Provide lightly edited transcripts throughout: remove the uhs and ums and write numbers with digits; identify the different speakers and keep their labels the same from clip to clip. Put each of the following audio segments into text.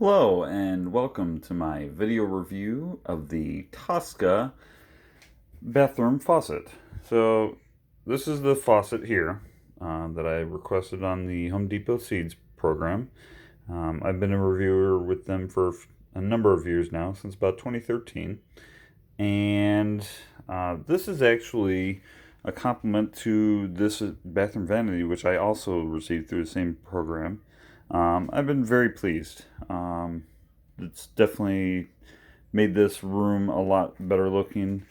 Speaker 1: Hello and welcome to my video review of the Tosca bathroom faucet. So this is the faucet here that I requested on the Home Depot Seeds program. I've been a reviewer with them for a number of years now, since about 2013. And this is actually a compliment to this bathroom vanity, which I also received through the same program. I've been very pleased. It's definitely made this room a lot better looking.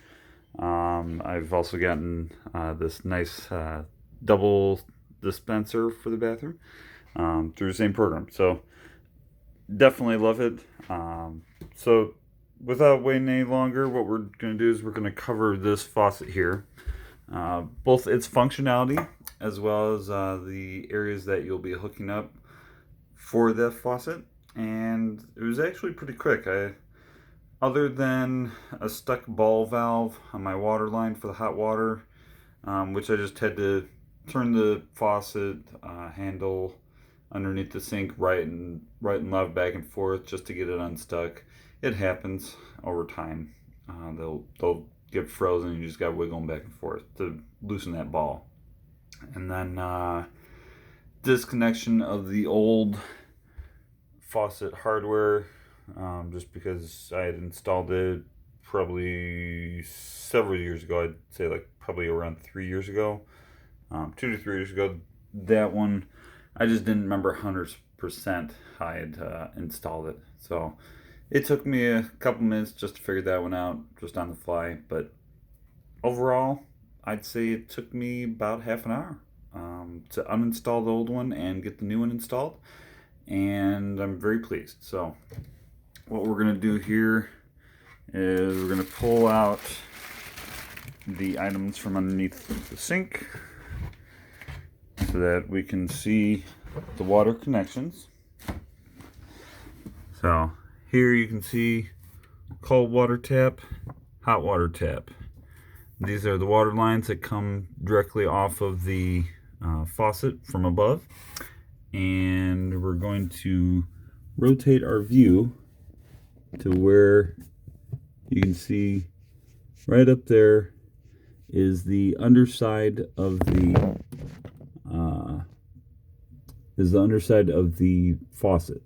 Speaker 1: I've also gotten this nice double dispenser for the bathroom through the same program. So definitely love it. So without waiting any longer, what we're going to do is we're going to cover this faucet here. Both its functionality as well as the areas that you'll be hooking up for the faucet. And it was actually pretty quick. Other than a stuck ball valve on my water line for the hot water, which I just had to turn the faucet handle underneath the sink right and left back and forth just to get it unstuck. It happens over time. They'll get frozen. You just got to wiggle them back and forth to loosen that ball. And then disconnection of the old faucet hardware, just because I had installed it probably several years ago. I'd say like probably around 3 years ago, 2 to 3 years ago. That one, I just didn't remember 100% how I had installed it. So it took me a couple minutes just to figure that one out, just on the fly. But overall, I'd say it took me about half an hour to uninstall the old one and get the new one installed. And I'm very pleased. So what we're going to do here is we're going to pull out the items from underneath the sink so that we can see the water connections. So here you can see cold water tap, hot water tap. These are the water lines that come directly off of the faucet from above. And we're going to rotate our view to where you can see right up there is the underside of the faucet.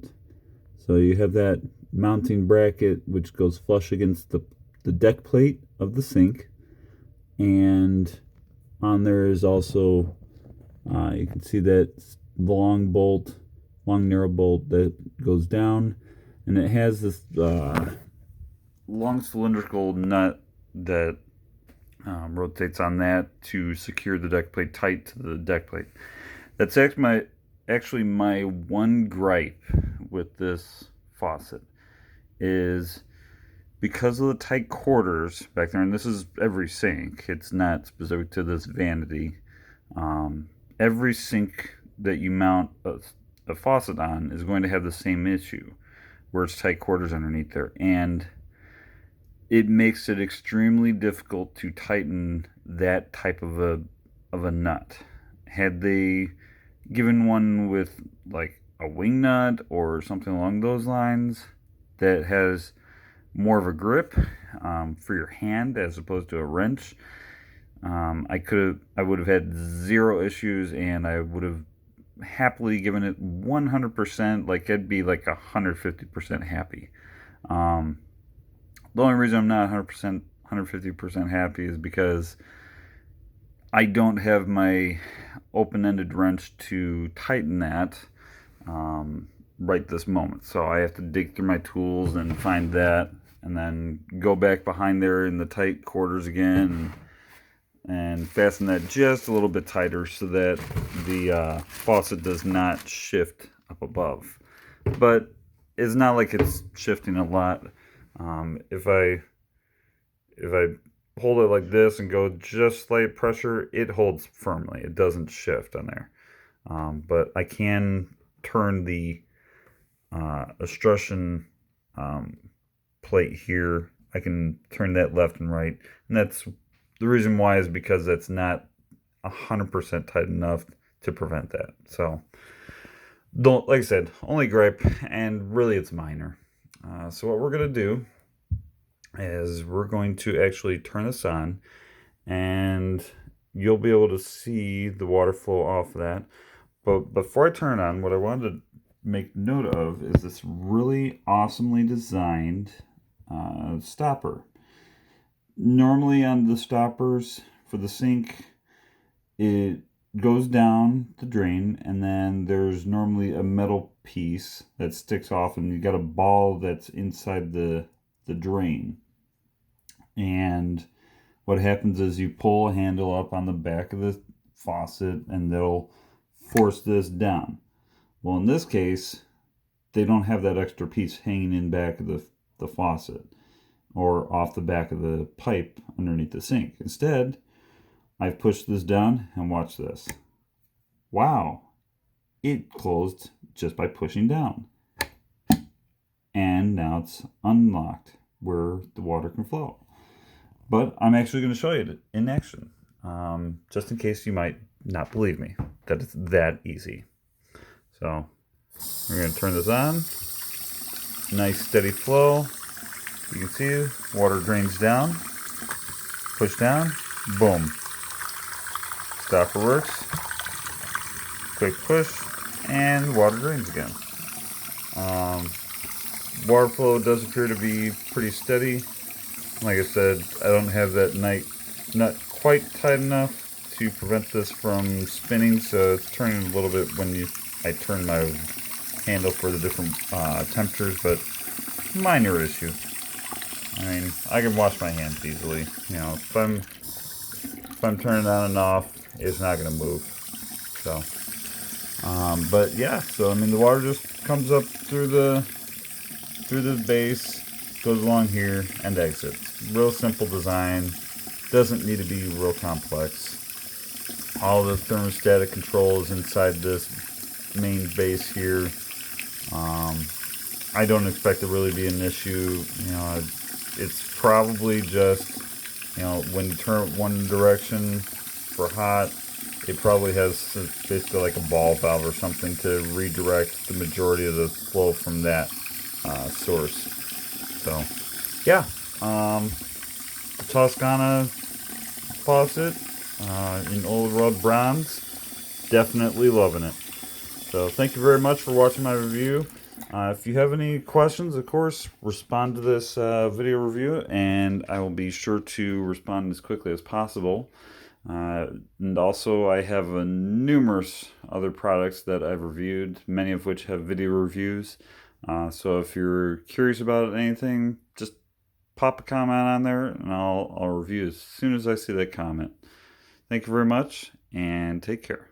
Speaker 1: So you have that mounting bracket which goes flush against the deck plate of the sink, and on there is also you can see that long narrow bolt that goes down, and it has this long cylindrical nut that rotates on that to secure the deck plate tight to the deck plate. That's actually my one gripe with this faucet, is because of the tight quarters back there, and this is every sink, it's not specific to this vanity. Every sink that you mount a faucet on is going to have the same issue, where it's tight quarters underneath there, and it makes it extremely difficult to tighten that type of a nut. Had they given one with like a wing nut or something along those lines that has more of a grip for your hand as opposed to a wrench, I would have had zero issues, and I would have happily given it 100%. Like, I'd be like 150% happy. The only reason I'm not 150% happy is because I don't have my open-ended wrench to tighten that right this moment. So I have to dig through my tools and find that, and then go back behind there in the tight quarters again and fasten that just a little bit tighter so that the faucet does not shift up above. But it's not like it's shifting a lot. If I hold it like this and go just slight pressure, it holds firmly. It doesn't shift on there. But I can turn the estrogen plate here. I can turn that left and right, and that's the reason why is because that's not 100% tight enough to prevent that. So Don't, like I said, only gripe, and really it's minor. So what we're going to do is we're going to actually turn this on, and you'll be able to see the water flow off of that. But before I turn it on, what I wanted to make note of is this really awesomely designed stopper. Normally on the stoppers for the sink, it goes down the drain, and then there's normally a metal piece that sticks off, and you got a ball that's inside the drain. And what happens is you pull a handle up on the back of the faucet, and they'll force this down. Well, in this case, they don't have that extra piece hanging in back of the faucet or off the back of the pipe underneath the sink. Instead, I've pushed this down, and watch this. Wow, it closed just by pushing down. And now it's unlocked where the water can flow. But I'm actually going to show you it in action, just in case you might not believe me that it's that easy. So we're going to turn this on. Nice steady flow. You can see water drains down. Push down. Boom. Stopper works. Quick push, and water drains again. Water flow does appear to be pretty steady. Like I said, I don't have that nut quite tight enough to prevent this from spinning, so it's turning a little bit when I turn my handle for the different temperatures, but minor issue. I mean, I can wash my hands easily. You know, if I'm turning on and off, it's not going to move. So, but yeah, so I mean, the water just comes up through the base, goes along here, and exits. Real simple design. Doesn't need to be real complex. All the thermostatic control is inside this main base here. I don't expect it to really be an issue. You know, it's probably just, you know, when you turn it one direction for hot, it probably has basically like a ball valve or something to redirect the majority of the flow from that source. So, yeah, the Toscana faucet in Old World Bronze, definitely loving it. So, thank you very much for watching my review. If you have any questions, of course, respond to this video review, and I will be sure to respond as quickly as possible. And also, I have numerous other products that I've reviewed, many of which have video reviews. So if you're curious about anything, just pop a comment on there, and I'll review as soon as I see that comment. Thank you very much, and take care.